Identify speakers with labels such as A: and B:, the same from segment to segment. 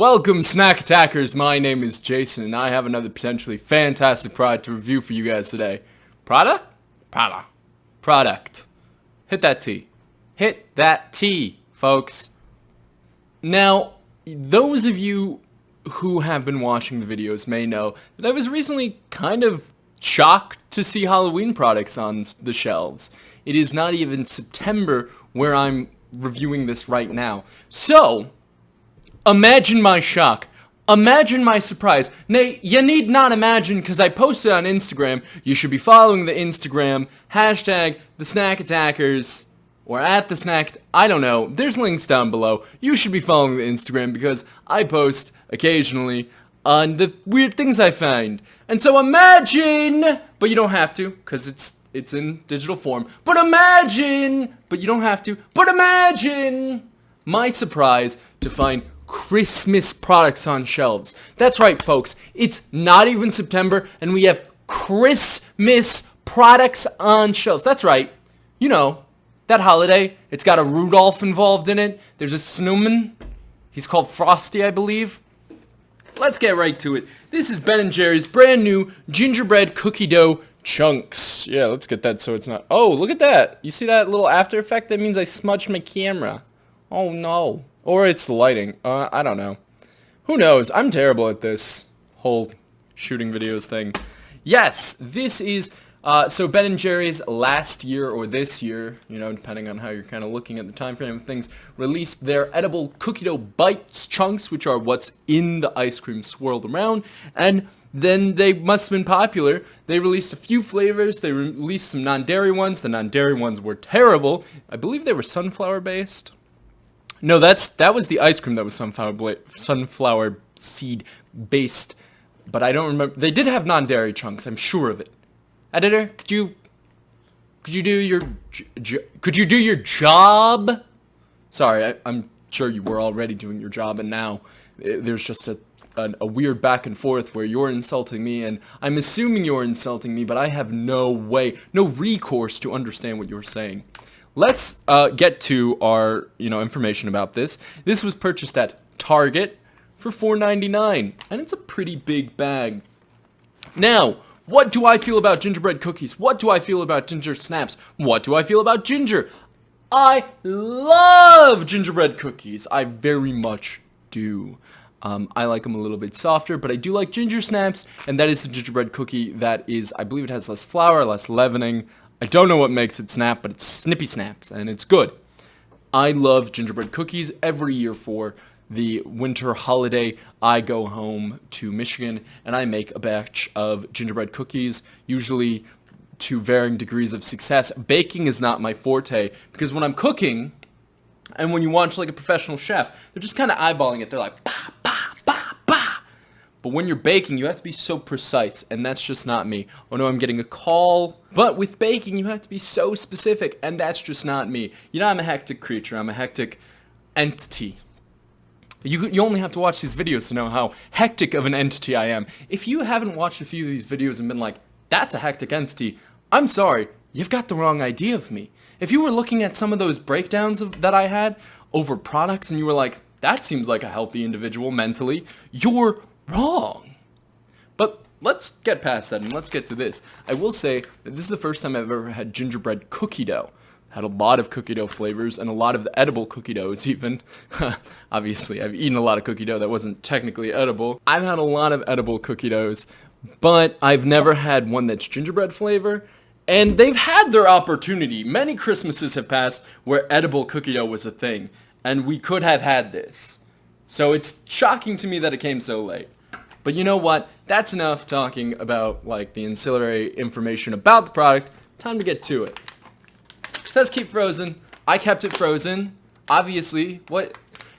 A: Welcome, snack attackers. My name is Jason, and I have another potentially fantastic product to review for you guys today. Product? Product. Hit that T. Hit that T, folks. Now, those of you who have been watching the videos may know that I was recently kind of shocked to see Halloween products on the shelves. It is not even September where I'm reviewing this right now. So, imagine my shock. Imagine my surprise. Nay, you need not imagine, because I posted on Instagram. You should be following the Instagram, hashtag the snack attackers, or at the snack, I don't know. There's links down below. You should be following the Instagram, because I post occasionally on the weird things I find. And so imagine, but you don't have to, because it's in digital form. But imagine, but you don't have to, but imagine my surprise to find Christmas products on shelves. That's right, folks. It's not even September, and we have Christmas products on shelves. That's right. You know, that holiday. It's got a Rudolph involved in it. There's a snowman. He's called Frosty, I believe. Let's get right to it. This is Ben & Jerry's brand new gingerbread cookie dough chunks. Yeah, let's get that so it's not... Oh, look at that. You see that little after effect? That means I smudged my camera. Oh, no. Or it's the lighting. I don't know. Who knows? I'm terrible at this whole shooting videos thing. Yes, this is... so Ben & Jerry's last year or this year, you know, depending on how you're kind of looking at the time frame of things, released their edible cookie dough bites chunks, which are what's in the ice cream swirled around. And then they must have been popular. They released a few flavors. They released some non-dairy ones. The non-dairy ones were terrible. I believe they were sunflower based. No, that was the ice cream that was sunflower seed based. But I don't remember. They did have non-dairy chunks. I'm sure of it. Editor, could you do your job? Sorry, I'm sure you were already doing your job, and now there's just a weird back and forth where you're insulting me, and I'm assuming you're insulting me, but I have no recourse to understand what you're saying. Let's get to our information about this. This was purchased at Target for $4.99, and it's a pretty big bag. Now, what do I feel about gingerbread cookies? What do I feel about ginger snaps? What do I feel about ginger? I love gingerbread cookies. I very much do. I like them a little bit softer, but I do like ginger snaps, and that is the gingerbread cookie that is, I believe it has less flour, less leavening. I don't know what makes it snap, but it's snippy snaps, and it's good. I love gingerbread cookies. Every year for the winter holiday, I go home to Michigan, and I make a batch of gingerbread cookies, usually to varying degrees of success. Baking is not my forte, because when I'm cooking, and when you watch like a professional chef, they're just kind of eyeballing it. They're like, bah, bah, bah, bah. But when you're baking, you have to be so precise, and that's just not me. Oh no, I'm getting a call. But with baking, you have to be so specific, and that's just not me. You know, I'm a hectic creature. I'm a hectic entity. You only have to watch these videos to know how hectic of an entity I am. If you haven't watched a few of these videos and been like, that's a hectic entity, I'm sorry, you've got the wrong idea of me. If you were looking at some of those breakdowns that I had over products and you were like, that seems like a healthy individual mentally, you're wrong. But let's get past that and let's get to this. I will say that this is the first time I've ever had gingerbread cookie dough. Had a lot of cookie dough flavors and a lot of the edible cookie doughs even. Obviously, I've eaten a lot of cookie dough that wasn't technically edible. I've had a lot of edible cookie doughs, but I've never had one that's gingerbread flavor. And they've had their opportunity. Many Christmases have passed where edible cookie dough was a thing, and we could have had this. So it's shocking to me that it came so late. But you know what? That's enough talking about like the ancillary information about the product. Time to get to it. It says keep frozen. I kept it frozen. Obviously, what?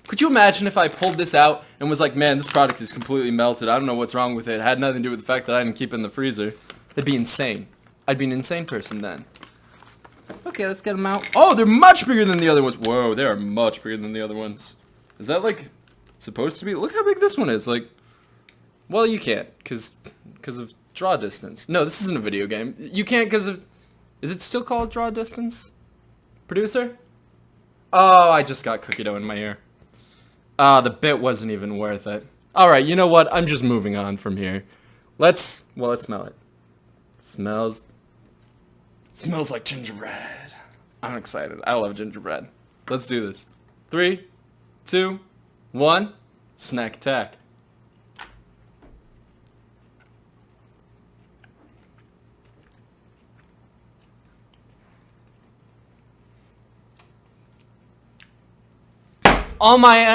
A: Could you imagine if I pulled this out and was like, man, this product is completely melted. I don't know what's wrong with it. It had nothing to do with the fact that I didn't keep it in the freezer. That'd be insane. I'd be an insane person then. Okay, let's get them out. Oh, they're much bigger than the other ones. Whoa, they are much bigger than the other ones. Is that like supposed to be? Look how big this one is. Like, well, you can't because of draw distance. No, this isn't a video game. You can't because of... Is it still called draw distance? Producer? Oh, I just got cookie dough in my ear. Ah, the bit wasn't even worth it. Alright, you know what? I'm just moving on from here. Let's smell it. Smells like gingerbread. I'm excited. I love gingerbread. Let's do this. 3, 2, 1. Snack attack. All my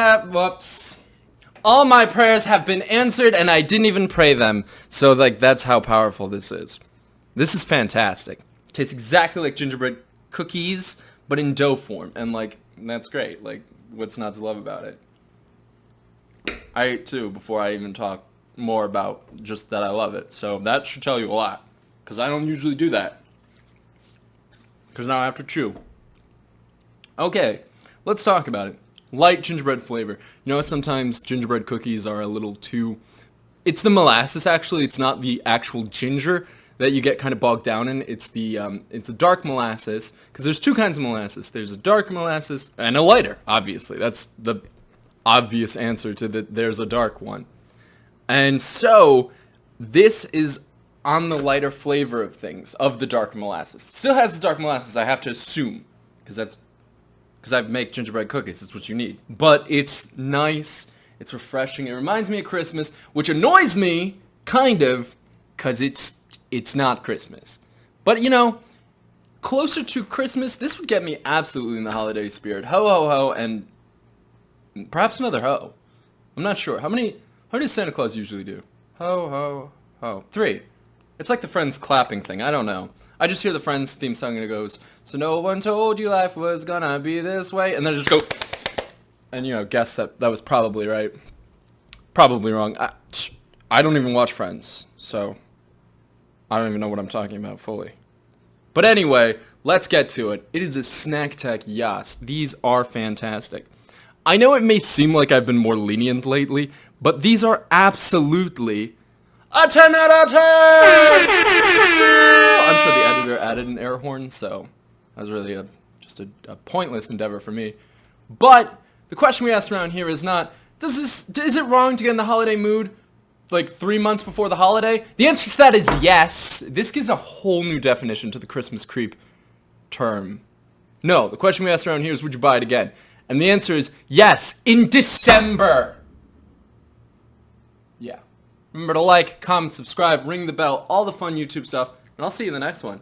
A: prayers have been answered, and I didn't even pray them. So, like, that's how powerful this is. This is fantastic. Tastes exactly like gingerbread cookies, but in dough form. And, like, that's great. Like, what's not to love about it? I ate two before I even talk more about just that I love it. So, that should tell you a lot. Because I don't usually do that. Because now I have to chew. Okay, let's talk about it. Light gingerbread flavor. You know, sometimes gingerbread cookies are a little too... It's the molasses, actually. It's not the actual ginger that you get kind of bogged down in. It's the dark molasses. Because there's two kinds of molasses. There's a dark molasses and a lighter, obviously. That's the obvious answer to the there's a dark one. And so, this is on the lighter flavor of things, of the dark molasses. It still has the dark molasses, I have to assume. Because I make gingerbread cookies, it's what you need. But it's nice, it's refreshing, it reminds me of Christmas, which annoys me, kind of, because it's not Christmas. But, you know, closer to Christmas, this would get me absolutely in the holiday spirit. Ho, ho, ho, and perhaps another ho. I'm not sure. How does Santa Claus usually do? Ho, ho, ho. 3. It's like the Friends clapping thing, I don't know. I just hear the Friends theme song and it goes, so no one told you life was gonna be this way, and then just go, and you know, guess that was probably right. Probably wrong. I don't even watch Friends, so I don't even know what I'm talking about fully. But anyway, let's get to it. It is a snack attack, yes. These are fantastic. I know it may seem like I've been more lenient lately, but these are absolutely a 10 out of 10! I'm sure the editor added an air horn, so that was really just a pointless endeavor for me. But the question we asked around here is not, is it wrong to get in the holiday mood like 3 months before the holiday? The answer to that is yes. This gives a whole new definition to the Christmas creep term. No, the question we asked around here is, would you buy it again? And the answer is yes, in December. Yeah. Remember to like, comment, subscribe, ring the bell, all the fun YouTube stuff, and I'll see you in the next one.